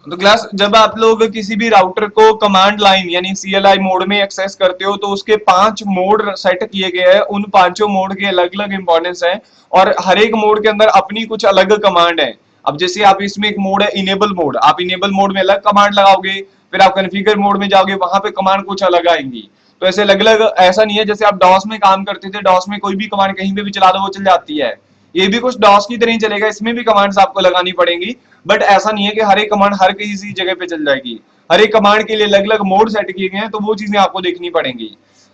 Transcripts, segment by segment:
तो क्लास जब आप लोग किसी भी राउटर को कमांड लाइन यानी CLI मोड में एक्सेस करते हो तो उसके 5 मोड सेट किए गए हैं, उन पांचों मोड के अलग अलग इंपॉर्टेंस है और हर एक मोड के अंदर अपनी कुछ अलग कमांड है। अब जैसे आप इसमें एक मोड है इनेबल मोड, आप इनेबल मोड में अलग कमांड लगाओगे, फिर आप कॉन्फ़िगर मोड में जाओगे, वहां पे कमांड कुछ अलग आएंगी। तो ऐसे अलग अलग, ऐसा नहीं है जैसे आप डॉस में काम करते थे, डॉस में कोई भी कमांड कहीं पे भी चला दो वो चल जाती है, ये भी कुछ डॉस की तरह ही चलेगा, इसमें भी कमांड्स आपको लगानी पड़ेंगी। बट ऐसा नहीं है कि हर एक कमांड हर किसी जगह पे चल जाएगी, हर एक कमांड के लिए अलग अलग मोड सेट किए गए हैं, तो वो चीजें आपको देखनी पड़ेंगी।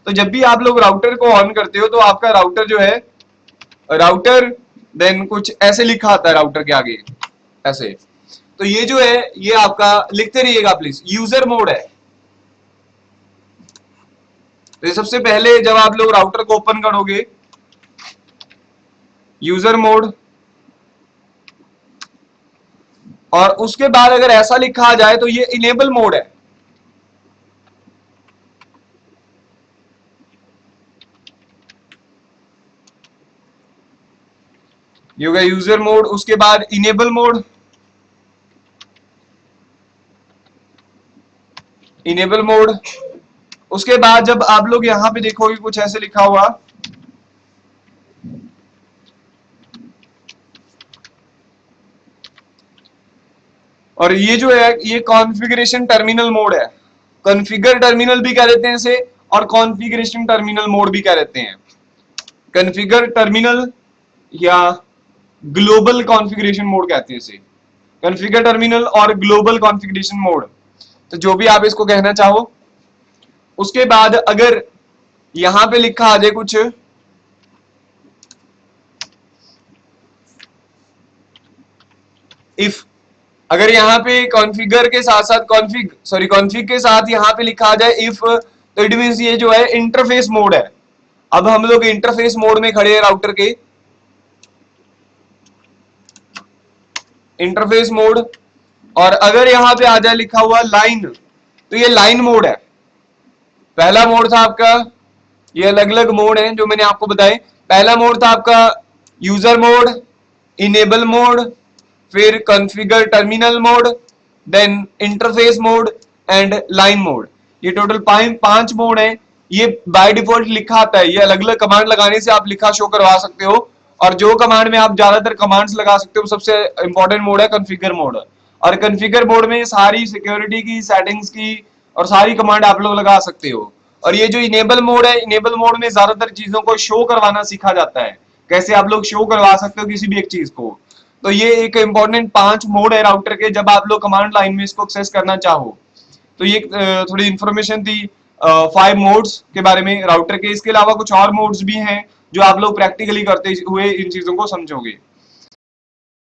तो जब भी आप लोग राउटर को ऑन करते हो तो आपका राउटर जो है, राउटर देन कुछ ऐसे लिखा आता है राउटर के आगे ऐसे। तो ये जो है ये आपका लिखते रहिएगा प्लीज, यूजर मोड है। तो ये सबसे पहले जब आप लोग राउटर को ओपन करोगे, यूजर मोड, और उसके बाद अगर ऐसा लिखा आ जाए तो ये इनेबल मोड है। ये हो गया यूजर मोड, उसके बाद इनेबल मोड, इनेबल मोड। उसके बाद जब आप लोग यहां पे देखोगे कुछ ऐसे लिखा हुआ, और ये जो है ये कॉन्फ़िगरेशन टर्मिनल मोड है। कॉन्फ़िगर टर्मिनल भी कह देते हैं इसे और कॉन्फ़िगरेशन टर्मिनल मोड भी कह देते हैं। कॉन्फ़िगर टर्मिनल या ग्लोबल कॉन्फ़िगरेशन मोड कहते हैं इसे, कॉन्फ़िगर टर्मिनल और ग्लोबल कॉन्फ़िगरेशन मोड, तो जो भी आप इसको कहना चाहो। उसके बाद अगर यहां पे लिखा आ जाए कुछ, इफ, अगर यहाँ पे कॉन्फ़िगर के साथ साथ कॉन्फ़िग के साथ यहाँ पे लिखा आ जाए इफ, तो इट मींस ये जो है इंटरफेस मोड है। अब हम लोग इंटरफेस मोड में खड़े हैं राउटर के, इंटरफेस मोड। और अगर यहाँ पे आ जाए लिखा हुआ लाइन, तो ये लाइन मोड है। पहला मोड था आपका, ये अलग अलग मोड है जो मैंने आपको बताए। पहला मोड था आपका यूजर मोड, इनेबल मोड, फिर configure terminal mode, then interface mode and line mode. ये टोटल पांच मोड है। ये बाय डिफॉल्ट लिखा आता है, ये अलग अलग कमांड लगाने से आप लिखा शो करवा सकते हो। और जो कमांड में आप ज्यादातर कमांड्स लगा सकते हो सबसे इंपॉर्टेंट मोड है कॉन्फ़िगर मोड। और कॉन्फ़िगर मोड में सारी सिक्योरिटी की सेटिंग्स की और सारी कमांड आप लोग लगा सकते हो। और ये जो इनेबल मोड है, इनेबल मोड में ज्यादातर चीजों को शो करवाना सीखा जाता है, कैसे आप लोग शो करवा सकते हो किसी भी एक चीज को। तो ये एक इंपॉर्टेंट 5 मोड है राउटर के, जब आप लोग कमांड लाइन में इसको एक्सेस करना चाहो। तो ये थोड़ी इंफॉर्मेशन थी 5 मोड्स के बारे में राउटर के। इसके अलावा कुछ और मोड्स भी हैं जो आप लोग प्रैक्टिकली करते हुए इन चीजों को समझोगे।